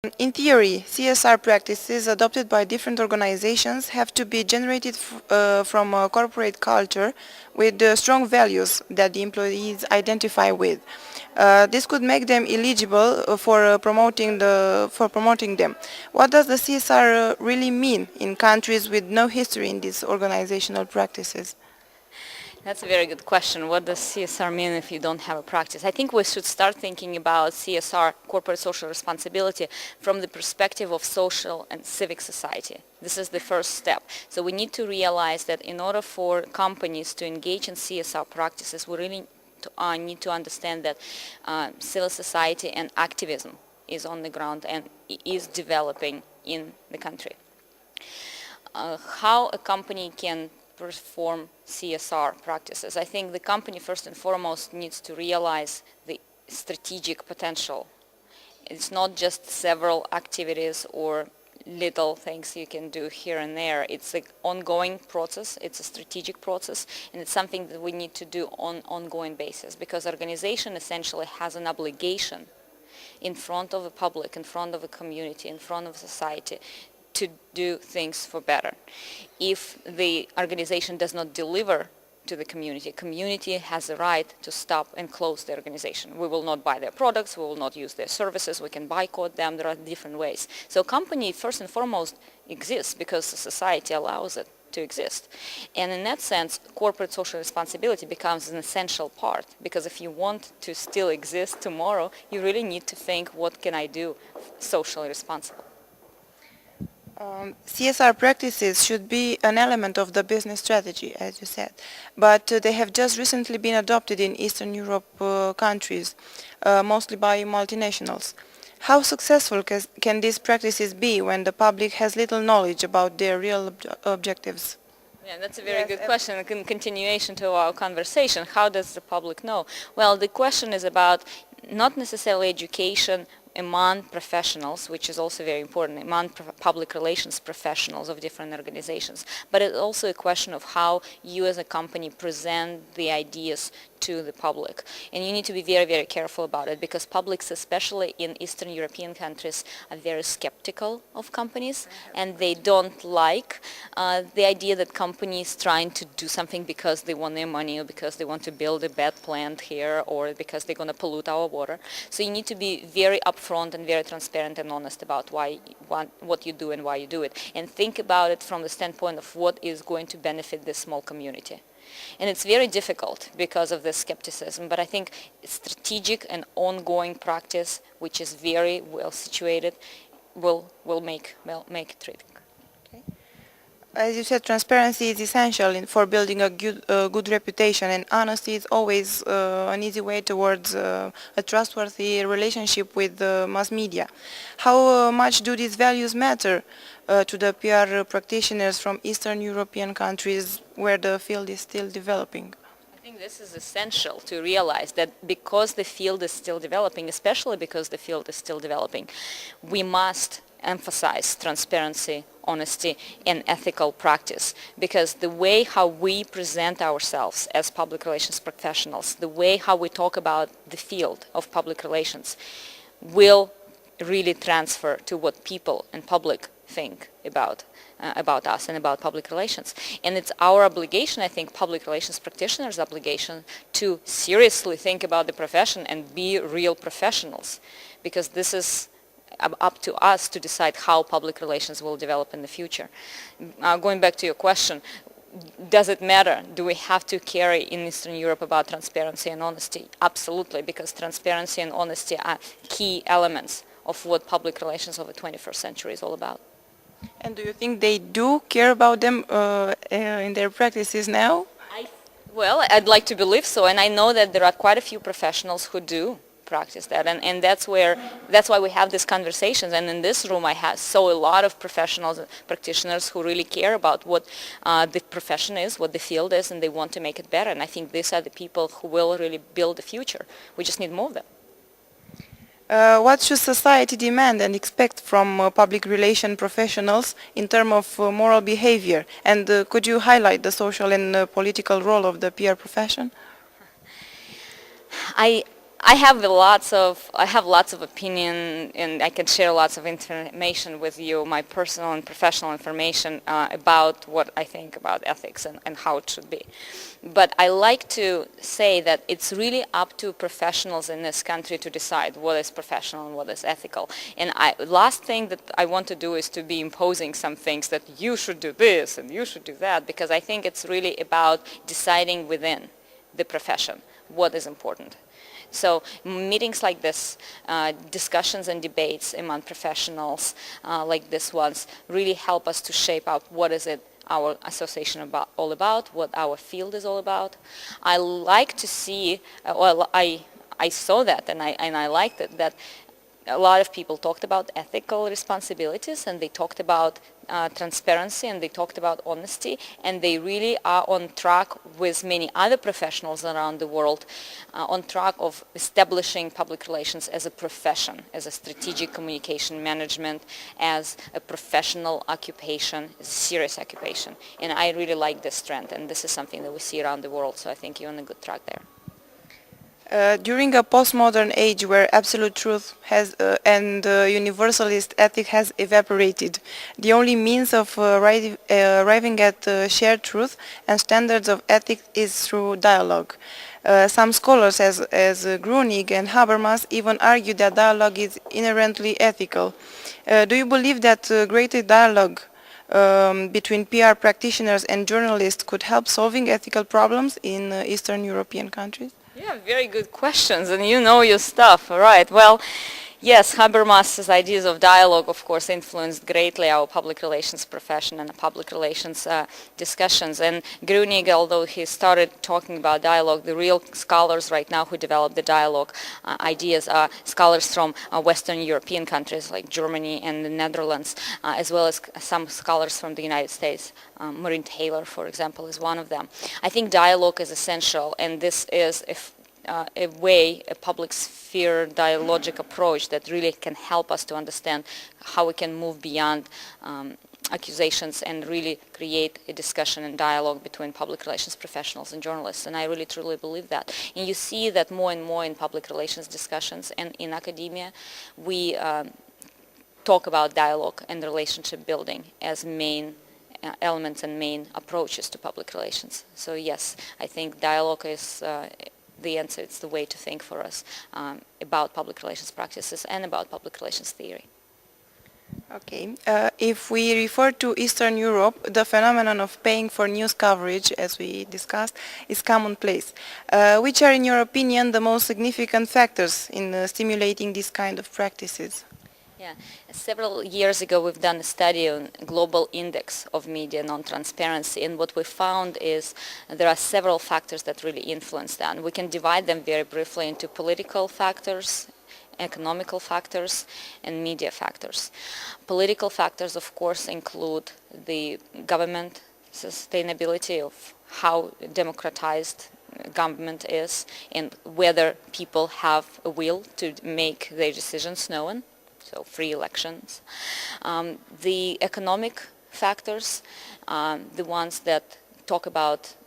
In theory, CSR practices adopted by different organizations have to be generated from a corporate culture with strong values that the employees identify with. This could make them eligible for promoting them. What does the CSR really mean in countries with no history in these organizational practices? That's a very good question. What does CSR mean if you don't have a practice? I think we should start thinking about CSR, corporate social responsibility, from the perspective of social and civic society. This is the first step. So we need to realize that in order for companies to engage in CSR practices, we really need to understand that civil society and activism is on the ground and is developing in the country. How a company can perform CSR practices. I think the company first and foremost needs to realize the strategic potential. It's not just several activities or little things you can do here and there. It's an ongoing process, it's a strategic process, and it's something that we need to do on an ongoing basis, because organization essentially has an obligation in front of the public, in front of the community, in front of society, to do things for better. If the organization does not deliver to the community has the right to stop and close the organization. We will not buy their products, we will not use their services, we can boycott them, there are different ways. So company first and foremost exists because society allows it to exist. And in that sense, corporate social responsibility becomes an essential part, because if you want to still exist tomorrow, you really need to think, what can I do socially responsible? CSR practices should be an element of the business strategy, as you said, but they have just recently been adopted in Eastern Europe countries, mostly by multinationals. How successful can these practices be when the public has little knowledge about their real objectives? Yeah, that's a very good question. In continuation to our conversation, how does the public know? Well, the question is about not necessarily education among professionals, which is also very important, among public relations professionals of different organizations, but it's also a question of how you as a company present the ideas to the public. And you need to be very, very careful about it, because publics, especially in Eastern European countries, are very skeptical of companies, and they don't like the idea that companies trying to do something because they want their money, or because they want to build a bad plant here, or because they're going to pollute our water. So you need to be very upfront and very transparent and honest about what you do and why you do it, and think about it from the standpoint of what is going to benefit this small community. And it's very difficult because of this skepticism, but I think strategic and ongoing practice, which is very well situated, will make it trick. As you said, transparency is essential for building a good reputation, and honesty is always an easy way towards a trustworthy relationship with the mass media. How much do these values matter to the PR practitioners from Eastern European countries where the field is still developing? I think this is essential to realize that because the field is still developing, especially because the field is still developing, we must emphasize transparency, honesty, and ethical practice, because the way how we present ourselves as public relations professionals, the way how we talk about the field of public relations, will really transfer to what people and public think about us and about public relations. And it's our obligation, I think, public relations practitioners' obligation, to seriously think about the profession and be real professionals, because this is up to us to decide how public relations will develop in the future. Going back to your question, does it matter? Do we have to carry in Eastern Europe about transparency and honesty? Absolutely, because transparency and honesty are key elements of what public relations of the 21st century is all about. And do you think they do care about them in their practices now? Well, I'd like to believe so, and I know that there are quite a few professionals who do practice that, and that's why we have these conversations. And in this room I saw a lot of professionals, practitioners who really care about what the profession is, what the field is, and they want to make it better. And I think these are the people who will really build the future. We just need more of them. What should society demand and expect from public relation professionals in terms of moral behavior? And could you highlight the social and political role of the PR profession? I have lots of opinion, and I can share lots of information with you, my personal and professional information about what I think about ethics and how it should be. But I like to say that it's really up to professionals in this country to decide what is professional and what is ethical. And last thing that I want to do is to be imposing some things that you should do this and you should do that, because I think it's really about deciding within the profession what is important. So meetings like this, discussions and debates among professionals like this ones really help us to shape out what is it our association all about, what our field is all about. I like to see, I saw that and I liked it, that a lot of people talked about ethical responsibilities, and they talked about transparency, and they talked about honesty, and they really are on track with many other professionals around the world, on track of establishing public relations as a profession, as a strategic communication management, as a professional occupation, as a serious occupation. And I really like this trend, and this is something that we see around the world, so I think you're on a good track there. During a postmodern age where absolute truth and universalist ethic has evaporated, the only means of arriving at shared truth and standards of ethics is through dialogue. Some scholars, as Grunig and Habermas, even argue that dialogue is inherently ethical. Do you believe that greater dialogue between PR practitioners and journalists could help solving ethical problems in Eastern European countries? Yeah, very good questions, and you know your stuff. All right. Well, yes, Habermas's ideas of dialogue, of course, influenced greatly our public relations profession and public relations discussions. And Grunig, although he started talking about dialogue, the real scholars right now who develop the dialogue ideas are scholars from Western European countries like Germany and the Netherlands, as well as some scholars from the United States. Maureen Taylor, for example, is one of them. I think dialogue is essential, and this is a way, a public sphere dialogic approach that really can help us to understand how we can move beyond accusations and really create a discussion and dialogue between public relations professionals and journalists. And I really truly believe that. And you see that more and more in public relations discussions and in academia, we talk about dialogue and relationship building as main elements and main approaches to public relations. So yes, I think dialogue is the answer. It's the way to think for us about public relations practices and about public relations theory. Okay. If we refer to Eastern Europe, the phenomenon of paying for news coverage, as we discussed, is commonplace. Which are, in your opinion, the most significant factors in stimulating these kind of practices? Yeah, several years ago we've done a study on global index of media non-transparency, and what we found is there are several factors that really influence that. And we can divide them very briefly into political factors, economical factors, and media factors. Political factors, of course, include the government sustainability of how democratized government is and whether people have a will to make their decisions known. So free elections. The economic factors, the ones that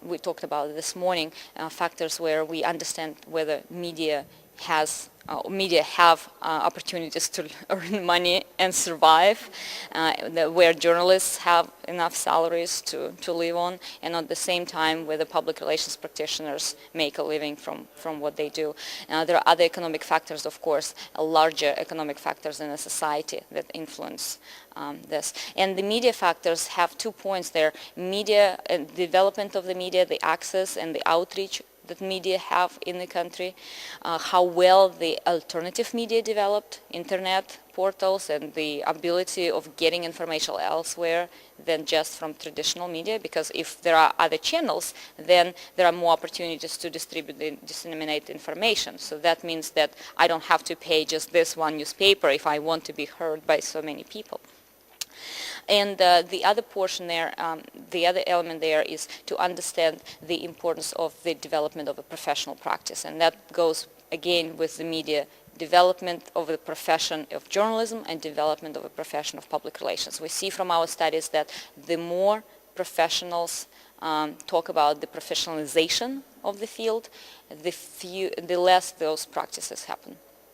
we talked about this morning, factors where we understand whether media have opportunities to earn money and survive, where journalists have enough salaries to live on, and at the same time where the public relations practitioners make a living from what they do. There are other economic factors, of course, larger economic factors in a society that influence this. And the media factors have 2 points there. Media, development of the media, the access and the outreach that media have in the country, how well the alternative media developed, internet portals, and the ability of getting information elsewhere than just from traditional media, because if there are other channels, then there are more opportunities to distribute and disseminate information. So that means that I don't have to pay just this one newspaper if I want to be heard by so many people. And the other portion there, the other element there is to understand the importance of the development of a professional practice. And that goes, again, with the media development of the profession of journalism and development of a profession of public relations. We see from our studies that the more professionals talk about the professionalization of the field, the less those practices happen.